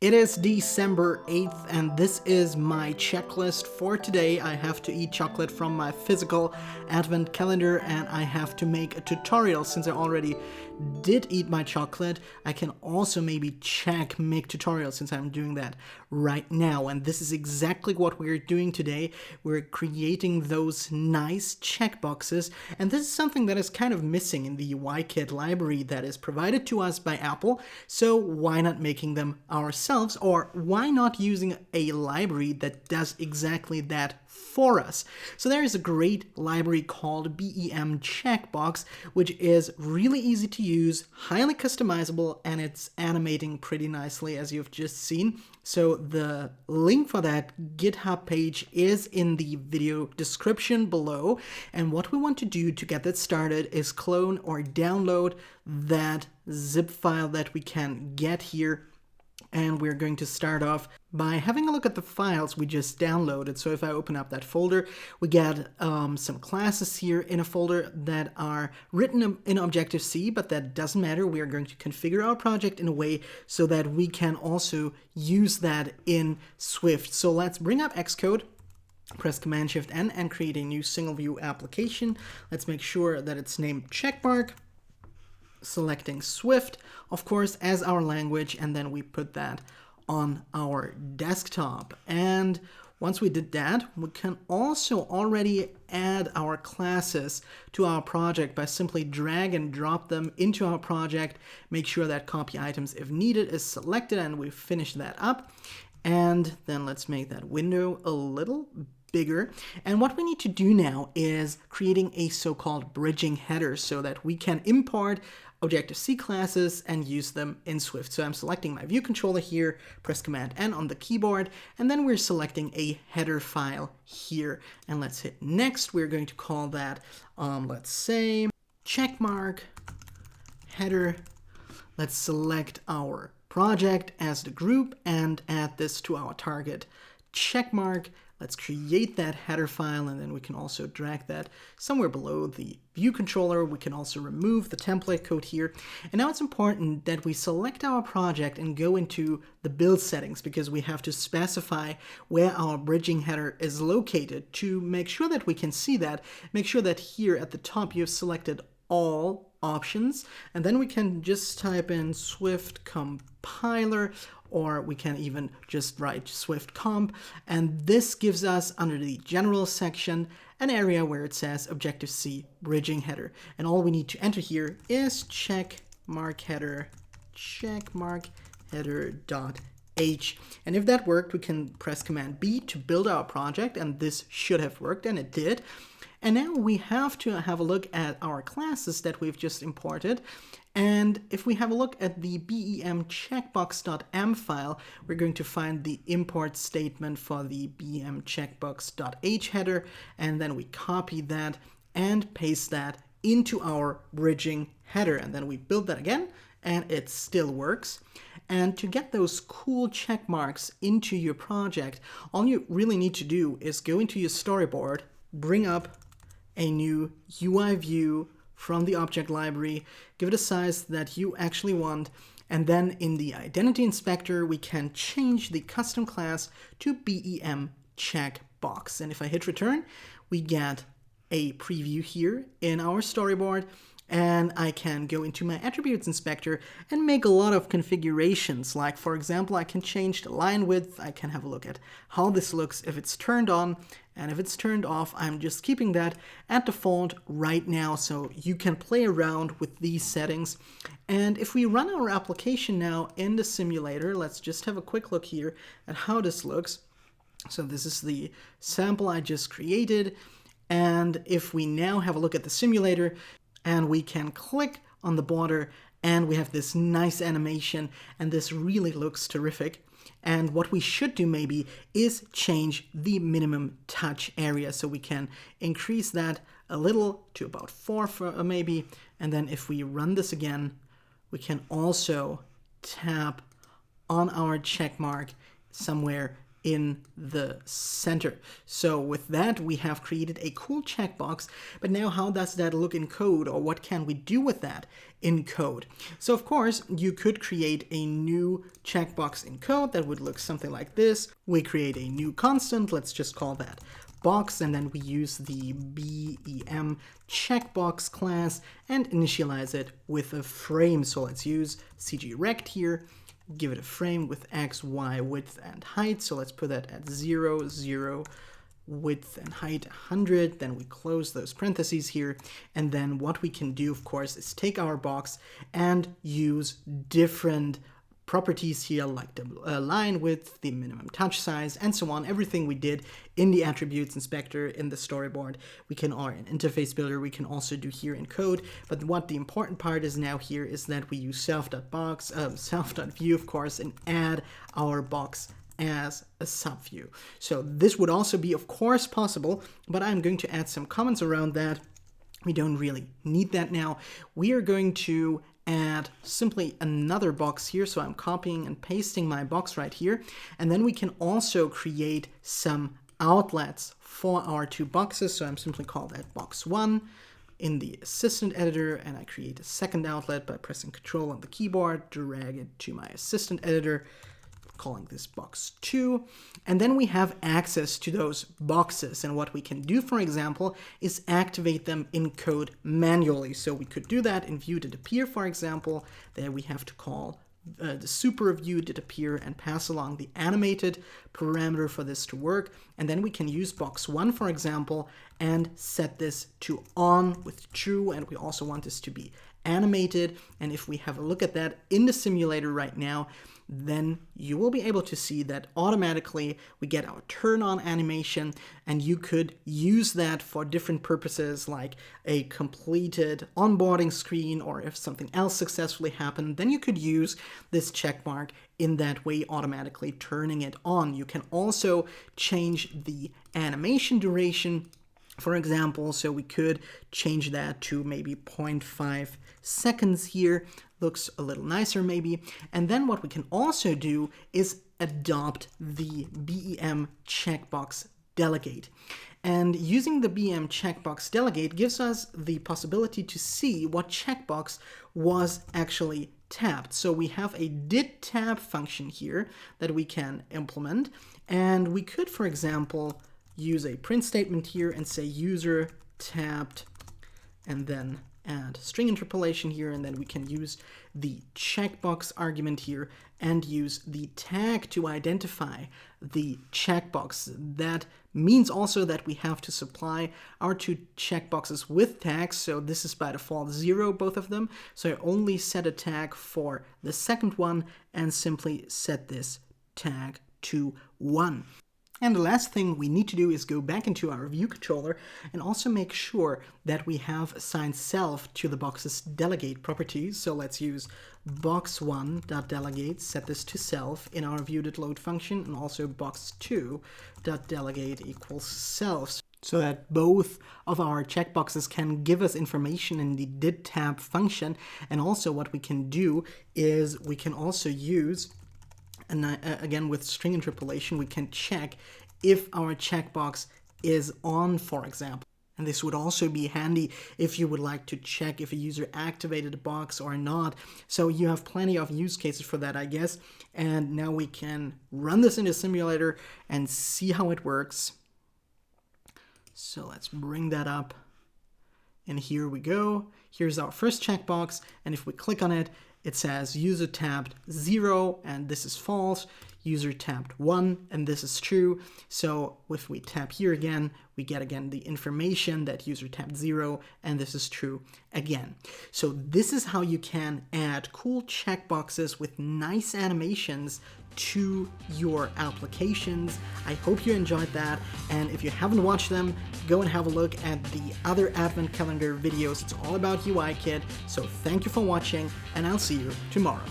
It is December 8th, and this is my checklist for today. I have to eat chocolate from my physical advent calendar, and I have to make a tutorial. Since I already did eat my chocolate, I can also maybe check make tutorial since I'm doing that right now. And this is exactly what we're doing today. We're creating those nice checkboxes, and this is something that is kind of missing in the UIKit library that is provided to us by Apple. So why not making them ourselves? Or why not using a library that does exactly that for us? So there is a great library called BEM Checkbox, which is really easy to use, highly customizable, and it's animating pretty nicely, as you've just seen. So the link for that GitHub page is in the video description below. And what we want to do to get that started is clone or download that zip file that we can get here. And we're going to start off by having a look at the files we just downloaded. So if I open up that folder, we get some classes here in a folder that are written in Objective-C, but that doesn't matter. We are going to configure our project in a way so that we can also use that in Swift. So let's bring up Xcode. Press Command-Shift-N and create a new single view application. Let's make sure that it's named Checkmark. Selecting Swift, of course, as our language, and then we put that on our desktop. And once we did that, we can also already add our classes to our project by simply drag and drop them into our project. Make sure that copy items if needed is selected, and we finish that up. And then let's make that window a little bigger. And what we need to do now is creating a so-called bridging header so that we can import Objective-C classes and use them in Swift. So I'm selecting my view controller here, press Command-N on the keyboard, and then we're selecting a header file here. And let's hit next. We're going to call that, let's say, checkmark header. Let's select our project as the group and add this to our target checkmark. Let's create that header file, and then we can also drag that somewhere below the view controller. We can also remove the template code here. And now it's important that we select our project and go into the build settings, because we have to specify where our bridging header is located to make sure that we can see that. Make sure that here at the top you've selected all options, and then we can just type in Swift compiler, or we can even just write Swift comp, and this gives us, under the general section, an area where it says Objective-C bridging header. And all we need to enter here is checkmark header.h. And if that worked, we can press Command B to build our project, and this should have worked, and it did. And now we have to have a look at our classes that we've just imported. And if we have a look at the BEM checkbox.m file, we're going to find the import statement for the BEM checkbox.h header, and then we copy that and paste that into our bridging header. And then we build that again, and it still works. And to get those cool check marks into your project, all you really need to do is go into your storyboard, bring up a new UI view from the object library, give it a size that you actually want, and then in the identity inspector we can change the custom class to BEM checkbox. And if I hit return, we get a preview here in our storyboard, and I can go into my attributes inspector and make a lot of configurations. Like, for example, I can change the line width. I can have a look at how this looks if it's turned on, and if it's turned off, I'm just keeping that at default right now, so you can play around with these settings. And if we run our application now in the simulator, let's just have a quick look here at how this looks. So this is the sample I just created, and if we now have a look at the simulator, and we can click on the border, and we have this nice animation, and this really looks terrific. And what we should do maybe is change the minimum touch area, so we can increase that a little to about 4 maybe. And then if we run this again, we can also tap on our check mark somewhere in the center. So with that, we have created a cool checkbox, but now how does that look in code, or what can we do with that in code? So of course, you could create a new checkbox in code that would look something like this. We create a new constant, let's just call that box, and then we use the BEM checkbox class and initialize it with a frame. So let's use cgrect here, give it a frame with x, y, width, and height. So let's put that at 0, 0, width and height 100. Then we close those parentheses here. And then what we can do, of course, is take our box and use different properties here, like the line width, the minimum touch size, and so on. Everything we did in the attributes inspector, in the storyboard, we can, or in interface builder, we can also do here in code. But what the important part is now here is that we use self.view, of course, and add our box as a subview. So this would also be, of course, possible, but I'm going to add some comments around that. We don't really need that now. We are going to add simply another box here. So I'm copying and pasting my box right here. And then we can also create some outlets for our two boxes. So I'm simply call that box 1 in the assistant editor, and I create a second outlet by pressing Control on the keyboard, drag it to my assistant editor, calling this box 2, and then we have access to those boxes. And what we can do, for example, is activate them in code manually. So we could do that in view did appear, for example. There we have to call the super view did appear and pass along the animated parameter for this to work. And then we can use box 1, for example, and set this to on with true. And we also want this to be animated. And if we have a look at that in the simulator right now, then you will be able to see that automatically we get our turn on animation, and you could use that for different purposes, like a completed onboarding screen, or if something else successfully happened, then you could use this check mark in that way, automatically turning it on. You can also change the animation duration, for example, so we could change that to maybe 0.5 seconds here. Looks a little nicer maybe. And then what we can also do is adopt the BEM checkbox delegate. And using the BEM checkbox delegate gives us the possibility to see what checkbox was actually tapped. So we have a did tab function here that we can implement, and we could, for example, use a print statement here and say user tapped, and then add string interpolation here, and then we can use the checkbox argument here and use the tag to identify the checkbox. That means also that we have to supply our two checkboxes with tags. So this is by default 0, both of them. So I only set a tag for the second one and simply set this tag to 1. And the last thing we need to do is go back into our view controller and also make sure that we have assigned self to the box's delegate properties. So let's use box1.delegate, set this to self in our view.load function, and also box2.delegate equals self, so that both of our checkboxes can give us information in the did tab function. And also what we can do is we can also use, and again with string interpolation, we can check if our checkbox is on, for example. And this would also be handy if you would like to check if a user activated a box or not. So you have plenty of use cases for that, I guess. And now we can run this in the simulator and see how it works. So let's bring that up. And here we go. Here's our first checkbox. And if we click on it, it says user tapped 0, and this is false. User tapped 1, and this is true. So if we tap here again, we get again the information that user tapped 0, and this is true again. So this is how you can add cool checkboxes with nice animations to your applications. I hope you enjoyed that, and if you haven't watched them, go and have a look at the other Advent Calendar videos. It's all about UIKit. So thank you for watching, and I'll see you tomorrow.